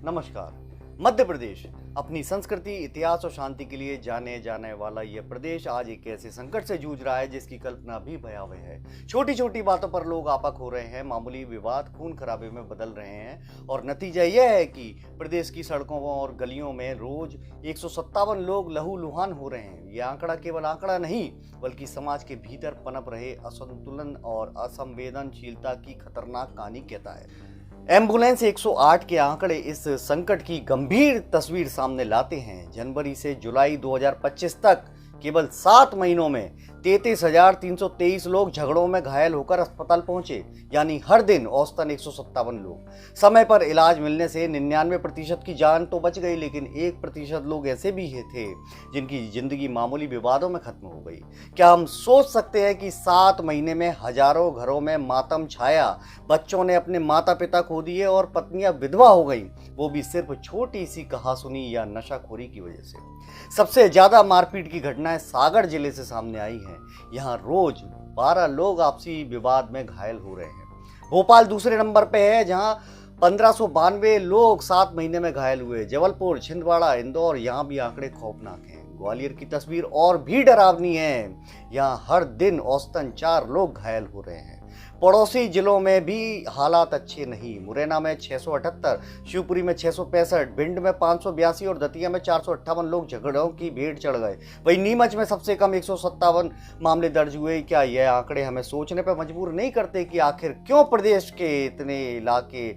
नमस्कार। मध्य प्रदेश अपनी संस्कृति, इतिहास और शांति के लिए जाने जाने वाला यह प्रदेश आज एक ऐसे संकट से जूझ रहा है जिसकी कल्पना भी भयावह है। छोटी छोटी बातों पर लोग आपक हो रहे हैं, मामूली विवाद खून खराबे में बदल रहे हैं और नतीजा यह है कि प्रदेश की सड़कों और गलियों में रोज 157 लोग लहूलुहान हो रहे हैं। यह आंकड़ा केवल आंकड़ा नहीं बल्कि समाज के भीतर पनप रहे असंतुलन और असंवेदनशीलता की खतरनाक कहानी कहता है। एम्बुलेंस 108 के आंकड़े इस संकट की गंभीर तस्वीर सामने लाते हैं। जनवरी से जुलाई 2025 तक केवल 7 महीनों में 33,323 लोग झगड़ों में घायल होकर अस्पताल पहुंचे, यानी हर दिन औसतन 157 लोग। समय पर इलाज मिलने से 99% की जान तो बच गई, लेकिन 1% लोग ऐसे भी थे जिनकी जिंदगी मामूली विवादों में खत्म हो गई। क्या हम सोच सकते हैं कि 7 महीने में हजारों घरों में मातम छाया, बच्चों ने अपने माता पिता खो दिए और पत्नियां विधवा हो गईं, वो भी सिर्फ छोटी सी कहासुनी या नशाखोरी की वजह से। सबसे ज्यादा मारपीट की घटनाएं सागर जिले से सामने आई हैं। यहाँ रोज 12 लोग आपसी विवाद में घायल हो रहे हैं। भोपाल दूसरे नंबर पे है, जहां 1592 लोग 7 महीने में घायल हुए। जबलपुर, छिंदवाड़ा, इंदौर, यहाँ भी आंकड़े खौफनाक हैं। ग्वालियर की तस्वीर और भी डरावनी है। यहाँ हर दिन औसतन 4 लोग घायल हो रहे हैं। पड़ोसी जिलों में भी हालात अच्छे नहीं। मुरैना में 678, शिवपुरी में 665, भिंड में 582 और दतिया में 458 लोग झगड़ों की भेंट चढ़ गए। वहीं नीमच में सबसे कम 157 मामले दर्ज हुए। क्या यह आंकड़े हमें सोचने पर मजबूर नहीं करते कि आखिर क्यों प्रदेश के इतने इलाके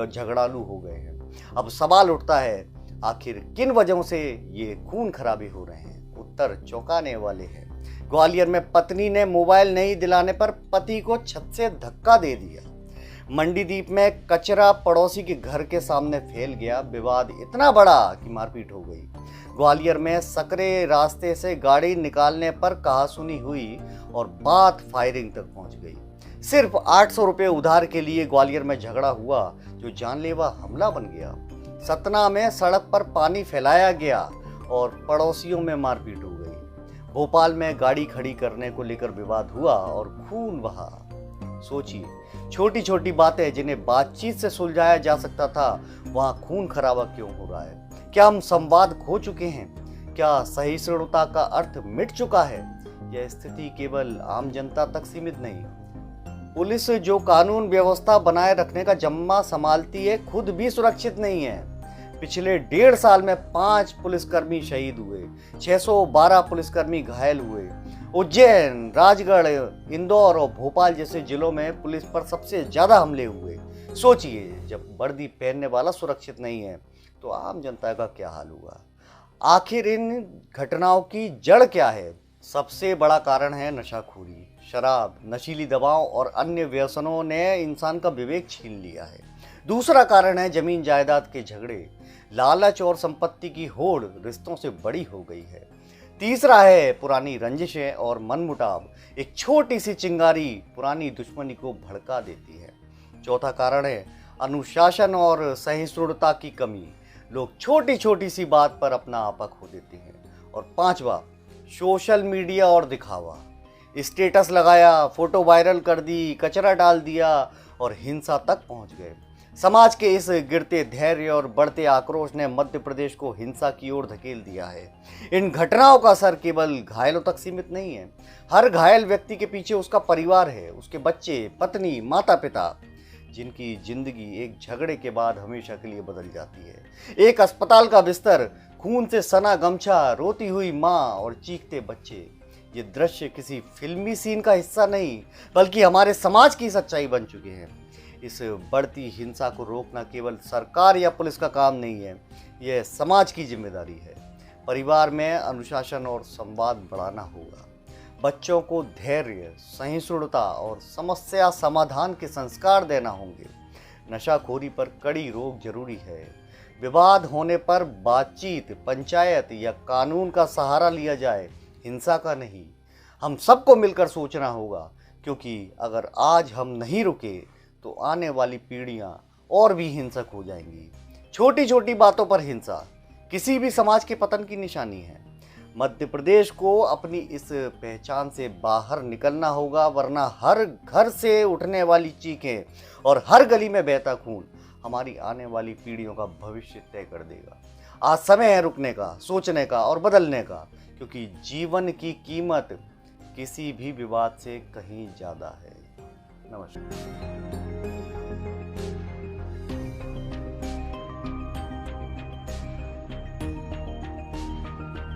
झगड़ालू हो गए हैं? अब सवाल उठता है, आखिर किन वजहों से ये खून खराबे हो रहे हैं? उत्तर चौंकाने वाले हैं। ग्वालियर में पत्नी ने मोबाइल नहीं दिलाने पर पति को छत से धक्का दे दिया। मंडीदीप में कचरा पड़ोसी के घर के सामने फैल गया। विवाद इतना बड़ा कि मारपीट हो गई। ग्वालियर में सकरे रास्ते से गाड़ी निकालने पर कहासुनी हुई और बात फायरिंग तक पहुंच गई। सिर्फ 800 रुपये उधार के लिए ग्वालियर में झगड़ा हुआ जो जानलेवा हमला बन गया। सतना में सड़क पर पानी फैलाया गया और पड़ोसियों में मारपीट हो गई। भोपाल में गाड़ी खड़ी करने को लेकर विवाद हुआ और खून बहा। सोचिए, छोटी छोटी बातें जिन्हें बातचीत से सुलझाया जा सकता था, वहां खून खराबा क्यों हो रहा है? क्या हम संवाद खो चुके हैं? क्या सहिष्णुता का अर्थ मिट चुका है? यह स्थिति केवल आम जनता तक सीमित नहीं। पुलिस जो कानून व्यवस्था बनाए रखने का जिम्मा संभालती है, खुद भी सुरक्षित नहीं है। पिछले 1.5 साल में 5 पुलिसकर्मी शहीद हुए, 612 पुलिसकर्मी घायल हुए। उज्जैन, राजगढ़, इंदौर और भोपाल जैसे जिलों में पुलिस पर सबसे ज्यादा हमले हुए। सोचिए, जब वर्दी पहनने वाला सुरक्षित नहीं है तो आम जनता का क्या हाल हुआ? आखिर इन घटनाओं की जड़ क्या है? सबसे बड़ा कारण है नशाखोरी। शराब, नशीली दवाओं और अन्य व्यसनों ने इंसान का विवेक छीन लिया है। दूसरा कारण है जमीन जायदाद के झगड़े। लालच और संपत्ति की होड़ रिश्तों से बड़ी हो गई है। तीसरा है पुरानी रंजिशें और मनमुटाव। एक छोटी सी चिंगारी पुरानी दुश्मनी को भड़का देती है। चौथा कारण है अनुशासन और सहिष्णुता की कमी। लोग छोटी छोटी सी बात पर अपना आपा खो देते हैं। और पांचवा, सोशल मीडिया और दिखावा। स्टेटस लगाया, फोटो वायरल कर दी, कचरा डाल दिया और हिंसा तक पहुंच गए। समाज के इस गिरते धैर्य और बढ़ते आक्रोश ने मध्य प्रदेश को हिंसा की ओर धकेल दिया है। इन घटनाओं का असर केवल घायलों तक सीमित नहीं है। हर घायल व्यक्ति के पीछे उसका परिवार है, उसके बच्चे, पत्नी, माता पिता, जिनकी जिंदगी एक झगड़े के बाद हमेशा के लिए बदल जाती है। एक अस्पताल का बिस्तर, खून से सना गमछा, रोती हुई माँ और चीखते बच्चे। ये दृश्य किसी फिल्मी सीन का हिस्सा नहीं बल्कि हमारे समाज की सच्चाई बन चुके हैं। इस बढ़ती हिंसा को रोकना केवल सरकार या पुलिस का काम नहीं है, यह समाज की जिम्मेदारी है। परिवार में अनुशासन और संवाद बढ़ाना होगा। बच्चों को धैर्य, सहिष्णुता और समस्या समाधान के संस्कार देना होंगे। नशाखोरी पर कड़ी रोक जरूरी है। विवाद होने पर बातचीत, पंचायत या कानून का सहारा लिया जाए, हिंसा का नहीं। हम सबको मिलकर सोचना होगा, क्योंकि अगर आज हम नहीं रुके तो आने वाली पीढ़ियां और भी हिंसक हो जाएंगी। छोटी छोटी बातों पर हिंसा किसी भी समाज के पतन की निशानी है। मध्य प्रदेश को अपनी इस पहचान से बाहर निकलना होगा, वरना हर घर से उठने वाली चीखें और हर गली में बहता खून हमारी आने वाली पीढ़ियों का भविष्य तय कर देगा। आज समय है रुकने का, सोचने का और बदलने का, क्योंकि जीवन की कीमत किसी भी विवाद से कहीं ज्यादा है। नमस्कार।